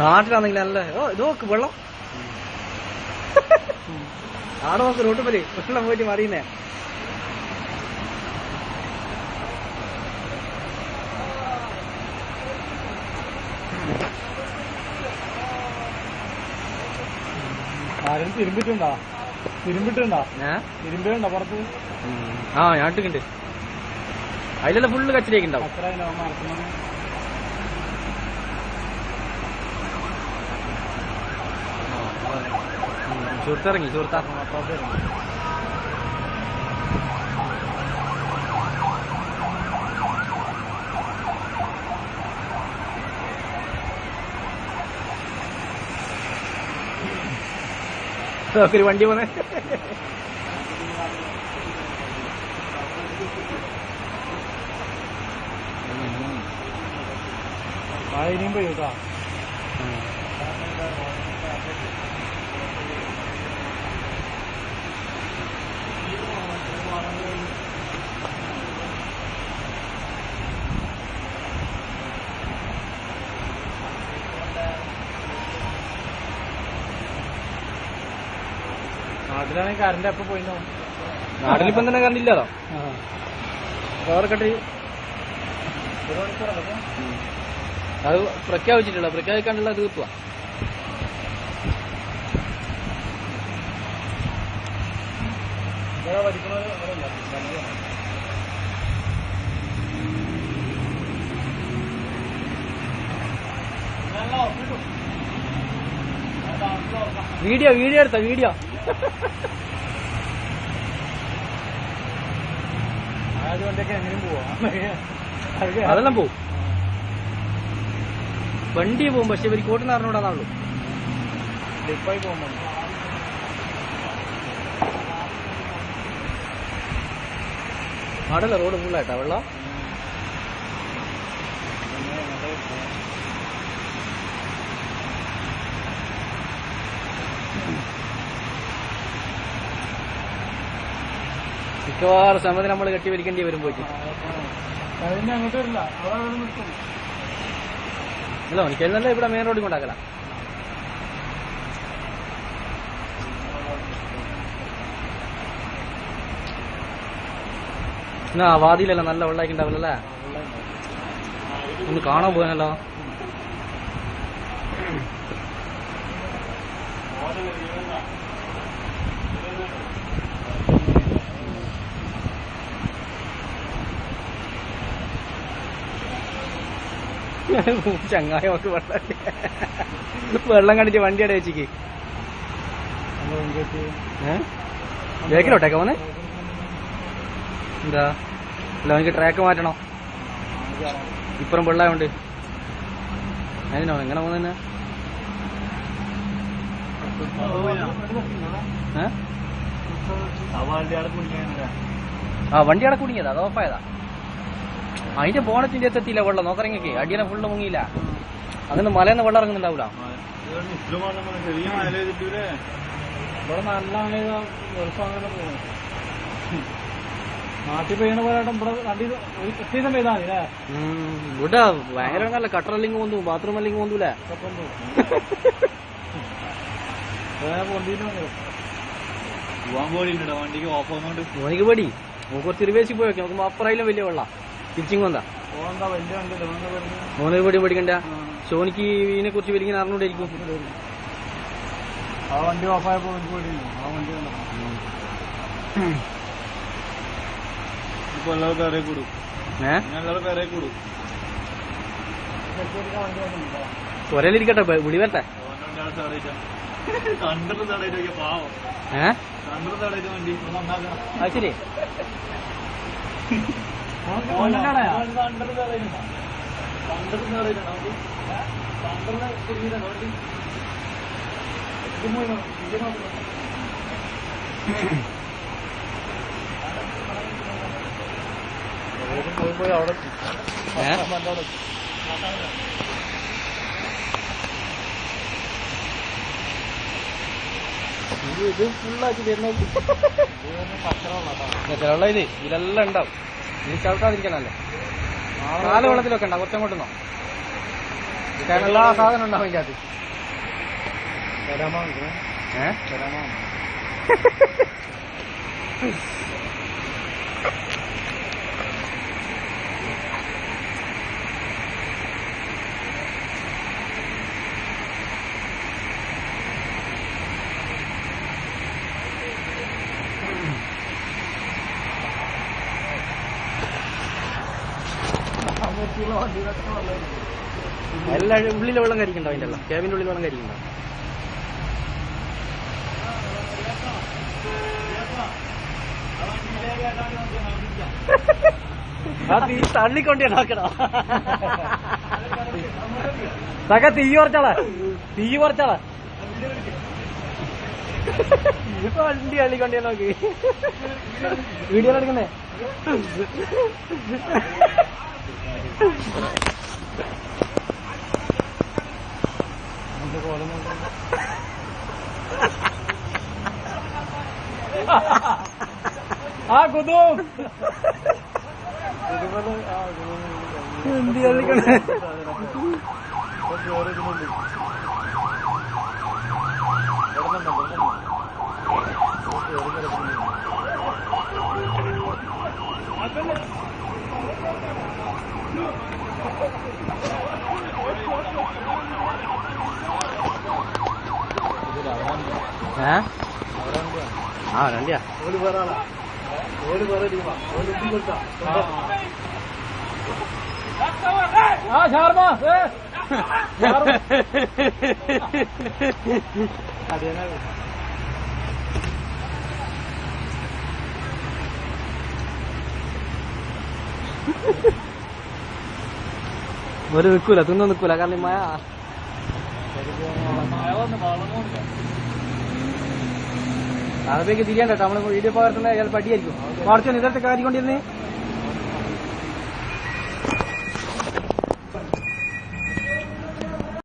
നാട്ടിലാണെങ്കിൽ നല്ല ഇത് നോക്ക് വെള്ളം ആടെ നോക്ക് റോട്ട് പോലെ വെള്ളം പോയിട്ട് മറിയുന്നേ. ആരും തിരുമ്പിട്ടുണ്ടോ? തിരുമ്പിട്ടുണ്ടോ? തിരുമ്പിട്ടുണ്ടോ പുറത്ത്? ആ ഞാൻ ഇട്ടിട്ടുണ്ട്. അതിലെല്ലാം ഫുള്ള് കച്ചിലേക്ക് ഉണ്ടാവും. സുഹൃത്തിറങ്ങി സുഹൃത്താ. ഒരു വണ്ടി പോന്നെ മഴ ഇനിയും പെയ്യൂട്ടാ. നാട്ടിലാണെങ്കിൽ കറണ്ട് എപ്പോ പോയിന്നോ? നാട്ടിലിപ്പം തന്നെ കറണ്ട് ഇല്ലാതോ? പവർ കട്ട് അത് പ്രഖ്യാപിച്ചിട്ടുള്ള പ്രഖ്യാപിക്കാനുള്ള തീർത്തുവാ. വീഡിയോ വീഡിയോ എടുത്ത വീഡിയോ അതുകൊണ്ടൊക്കെ എങ്ങനെയും പോവാ. അതെല്ലാം പോവും. വണ്ടി പോവും. പക്ഷെ ഇവർ കോട്ടിന് അറിഞ്ഞൂടാന്നുള്ളൂ. ഡിപ്പായി പോകുമ്പോ ആടല്ല റോഡ് ഫുള്ളായിട്ടാ വെള്ളം. മിക്കവാറും സമയത്ത് നമ്മൾ കെട്ടിവരിക്കേണ്ടി വരും പോയിട്ട്. അങ്ങോട്ട് വരില്ല. അല്ല എനിക്കല്ല ഇവിടെ മെയിൻ റോഡിൽ കൊണ്ടാക്കല. എന്നാ വാതിയിലല്ല നല്ല വെള്ളമാക്കി ഉണ്ടാവില്ലല്ലേ? ഒന്ന് കാണാൻ പോകാനല്ലോ. ചങ്ങായി നമുക്ക് വെള്ളം കണ്ടിട്ട് വണ്ടി അട വെച്ചിക്ക് ബേക്കിലോട്ടേക്കാ പോന്നെ. എന്താ അല്ല എനിക്ക് ട്രാക്ക് മാറ്റണോ? ഇപ്പുറം വെള്ളമുണ്ട്. അതിനോ എങ്ങനെ പോകുന്ന? ആ വണ്ടി അട കുടുങ്ങിയതാ. അത് ഓഫായതാ. അതിന്റെ ബോണറ്റിന്റെ എത്തിയില്ല വെള്ളം. നോക്കറങ്ങിക്ക് അടിയനെ ഫുള്ള് മുങ്ങിയില്ല. അങ്ങനെ മലയെന്ന് വെള്ളം ഇറങ്ങുന്നുണ്ടാവൂല. ഇവിടെ നല്ല നാട്ടിൽ പെയ്യണ പോലെ ഇവിടെ പെയ്താ മതി. ഇവിടെ ഭയങ്കര നല്ല കട്ടറല്ലെങ്കിൽ പോന്നു, ബാത്റൂം അല്ലെങ്കിൽ പോന്നൂല. മോനിക്ക് പേടി. കുറച്ച് റിവേഴ്സിൽ പോയി നോക്കി നോക്കുമ്പോ അപ്പുറയിലും വലിയ വെള്ളം. തിരിച്ചിങ് വന്നാ മോനെ പേടി പേടിക്കണ്ട. ഷോനിക്ക് ഇതിനെ കുറിച്ച് വലിയ അറിഞ്ഞൂടായിരിക്കും. ആ വണ്ടി ഓഫായപ്പോ ആ വണ്ടി ഇപ്പൊ എല്ലാവരും പേരെ കൂടും. എല്ലാവരും പേരെ കൂടും. ഒരേലിരിക്കട്ടെ വിളി വരട്ടെ. അത് ശരി. പോയി അവിടെ ഇത് ഫുള്ളാക്കി തരുന്ന വെള്ളം ഇത് ഇതിലെല്ലാം ഉണ്ടാവും. ഇനി ചവിട്ടാതിരിക്കണല്ലേ. നാല് വെള്ളത്തിലൊക്കെ ഉണ്ടാവും. കുറച്ചങ്ങോട്ടുന്നോ കാരണം എല്ലാ സാധനം ഉണ്ടാവും അതിന്റെ അകത്ത്. തരാമാണ് ഏഹ് തരാമാണ് എല്ലാ ഉള്ളിലെ വെള്ളം കരിക്കണ്ടോ അതിന്റെ എല്ലാം ക്യാബിന്റെ ഉള്ളിൽ വെള്ളം കരിക്കണ്ടോ? തീ തള്ളിക്കൊണ്ടേ നോക്കണോ? സക തീ കുറച്ചാളെ വണ്ടി തള്ളിക്കൊണ്ടേ നോക്കി. വീഡിയോ എടുക്കുന്നേ. ആ കുതു എന്ത് തള്ളിക്കൊണ്ടേ രണ്ടിയാ ഒരു നിൽക്കൂല തിന്നു നിൽക്കൂല കാരണം മഴ അതൊക്കെ തിരിയണ്ട നമ്മള് വീഡിയോ പകർത്തുന്ന ചിലപ്പോൾ അടിയായിരിക്കും. കുറച്ച് ഇതത്തെ കാര്യം കൊണ്ടിരുന്നേ